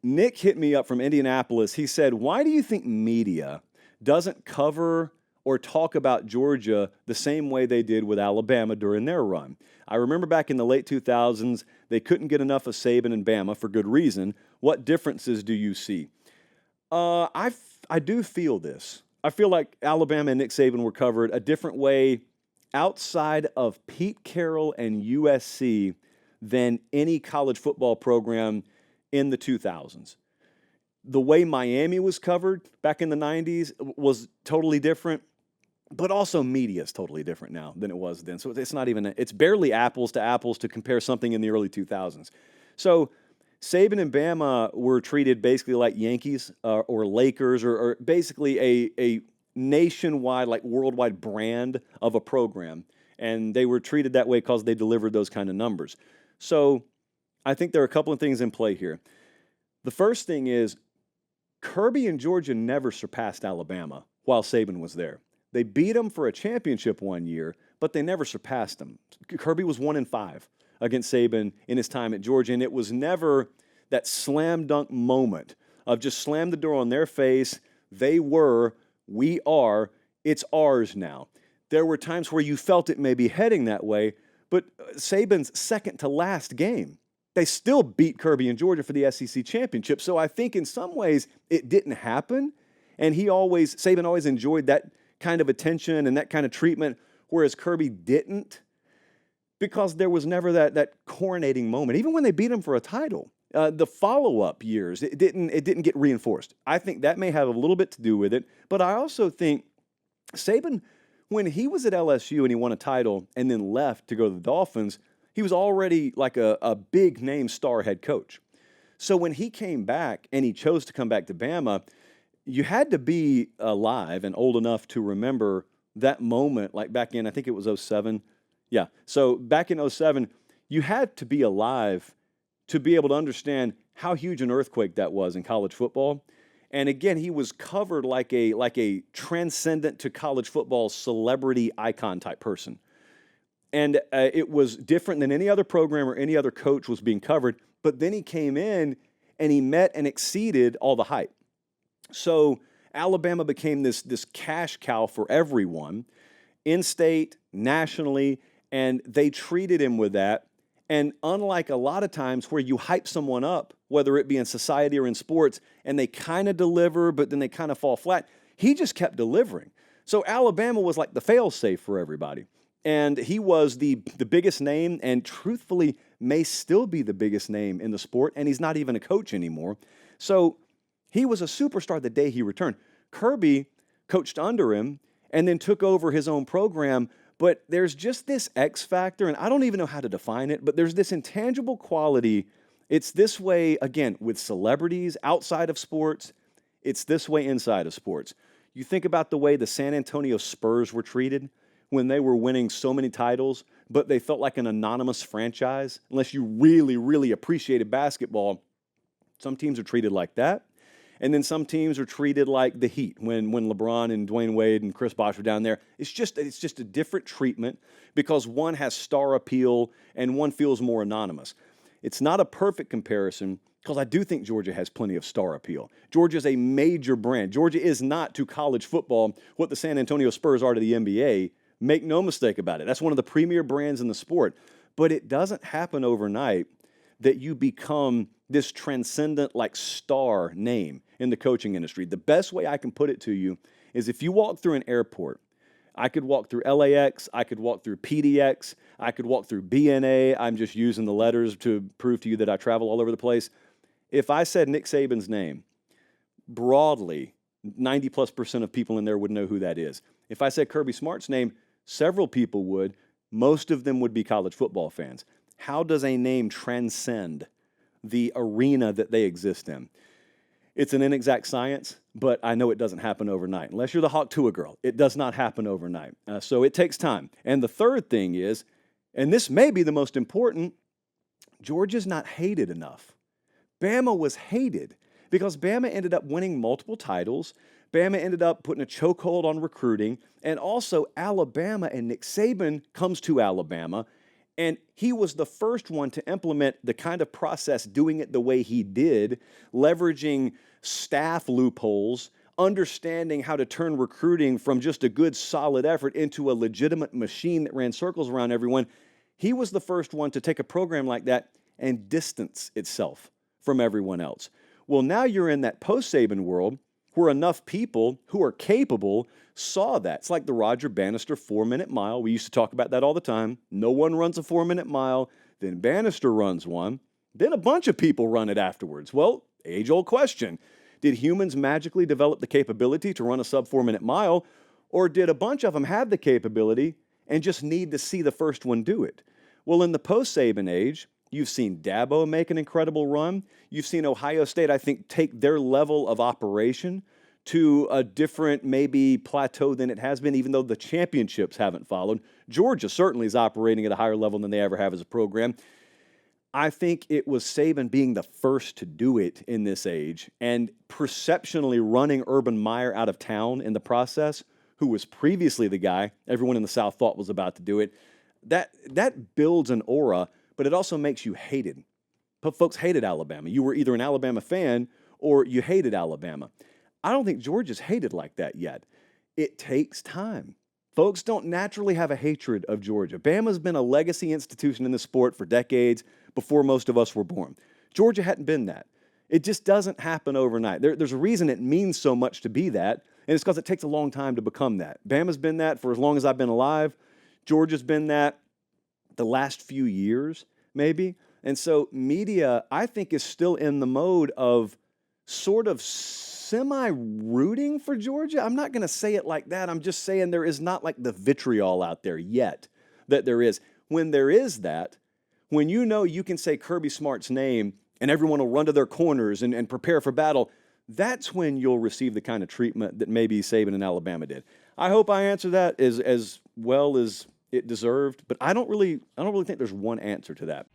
Nick hit me up from Indianapolis. He said, why do you think media doesn't cover or talk about Georgia the same way they did with Alabama during their run? I remember back in the late 2000s, they couldn't get enough of Saban and Bama for good reason. What differences do you see? I do feel this. I feel like Alabama and Nick Saban were covered a different way outside of Pete Carroll and USC than any college football program in the 2000s. The way Miami was covered back in the 90s was totally different, but also media is totally different now than it was then. So it's barely apples to compare something in the early 2000s. So Saban and Bama were treated basically like Yankees or Lakers or basically a nationwide, like worldwide brand of a program. And they were treated that way because they delivered those kind of numbers. So I think there are a couple of things in play here. The first thing is Kirby and Georgia never surpassed Alabama while Saban was there. They beat them for a championship one year, but they never surpassed them. Kirby was 1-5 against Saban in his time at Georgia, and it was never that slam dunk moment of just slam the door on their face. They were, we are, it's ours now. There were times where you felt it may be heading that way, but Saban's second to last game, they still beat Kirby and Georgia for the SEC championship. So I think in some ways it didn't happen, and Saban always enjoyed that kind of attention and that kind of treatment, whereas Kirby didn't, because there was never that coronating moment. Even when they beat him for a title, the follow-up years, it didn't get reinforced. I think that may have a little bit to do with it, but I also think Saban, when he was at LSU and he won a title and then left to go to the Dolphins, he was already like a big-name star head coach. So when he came back and he chose to come back to Bama, you had to be alive and old enough to remember that moment, like back in, I think it was 07. Yeah, so back in 07, you had to be alive to be able to understand how huge an earthquake that was in college football. And again, he was covered like a transcendent to college football celebrity icon type person. And it was different than any other program or any other coach was being covered. But then he came in and he met and exceeded all the hype. So Alabama became this cash cow for everyone, in-state, nationally, and they treated him with that. And unlike a lot of times where you hype someone up, whether it be in society or in sports, and they kind of deliver, but then they kind of fall flat, he just kept delivering. So Alabama was like the fail-safe for everybody. And he was the biggest name, and truthfully may still be the biggest name in the sport, and he's not even a coach anymore. So he was a superstar the day he returned. Kirby coached under him and then took over his own program, but there's just this X factor, and I don't even know how to define it, but there's this intangible quality. It's this way, again, with celebrities outside of sports. It's this way inside of sports. You think about the way the San Antonio Spurs were treated when they were winning so many titles, but they felt like an anonymous franchise. Unless you really, really appreciated basketball, some teams are treated like that. And then some teams are treated like the Heat when LeBron and Dwayne Wade and Chris Bosh were down there. It's just a different treatment because one has star appeal and one feels more anonymous. It's not a perfect comparison because I do think Georgia has plenty of star appeal. Georgia is a major brand. Georgia is not to college football what the San Antonio Spurs are to the NBA. Make no mistake about it. That's one of the premier brands in the sport. But it doesn't happen overnight that you become this transcendent, like, star name in the coaching industry. The best way I can put it to you is if you walk through an airport, I could walk through LAX, I could walk through PDX, I could walk through BNA. I'm just using the letters to prove to you that I travel all over the place. If I said Nick Saban's name, broadly, 90+% of people in there would know who that is. If I said Kirby Smart's name, several people would. Most of them would be college football fans. How does a name transcend the arena that they exist in? It's an inexact science, but I know it doesn't happen overnight. Unless you're the Hawk Tuah girl, it does not happen overnight. So it takes time. And the third thing is, and this may be the most important, Georgia's not hated enough. Bama was hated because Bama ended up winning multiple titles. Bama ended up putting a chokehold on recruiting. And also Alabama and Nick Saban comes to Alabama. And he was the first one to implement the kind of process, doing it the way he did, leveraging staff loopholes, understanding how to turn recruiting from just a good, solid effort into a legitimate machine that ran circles around everyone. He was the first one to take a program like that and distance itself from everyone else. Well, now you're in that post-Saban world where enough people who are capable saw that. It's like the Roger Bannister 4-minute mile. We used to talk about that all the time. No one runs a 4-minute mile. Then Bannister runs one. Then a bunch of people run it afterwards. Well, age-old question. Did humans magically develop the capability to run a sub 4-minute mile, or did a bunch of them have the capability and just need to see the first one do it? Well, in the post-Saban age, you've seen Dabo make an incredible run. You've seen Ohio State, I think, take their level of operation to a different, maybe, plateau than it has been, even though the championships haven't followed. Georgia certainly is operating at a higher level than they ever have as a program. I think it was Saban being the first to do it in this age and perceptionally running Urban Meyer out of town in the process, who was previously the guy everyone in the South thought was about to do it. That builds an aura, but it also makes you hated. But folks hated Alabama. You were either an Alabama fan or you hated Alabama. I don't think Georgia's hated like that yet. It takes time. Folks don't naturally have a hatred of Georgia. Bama's been a legacy institution in the sport for decades before most of us were born. Georgia hadn't been that. It just doesn't happen overnight. There's a reason it means so much to be that, and it's because it takes a long time to become that. Bama's been that for as long as I've been alive. Georgia's been that the last few years, maybe. And so media, I think, is still in the mode of sort of semi-rooting for Georgia. I'm not going to say it like that. I'm just saying there is not like the vitriol out there yet that there is. When there is that, when you know you can say Kirby Smart's name and everyone will run to their corners and prepare for battle, that's when you'll receive the kind of treatment that maybe Saban and Alabama did. I hope I answered that as well as it deserved, but I don't really think there's one answer to that.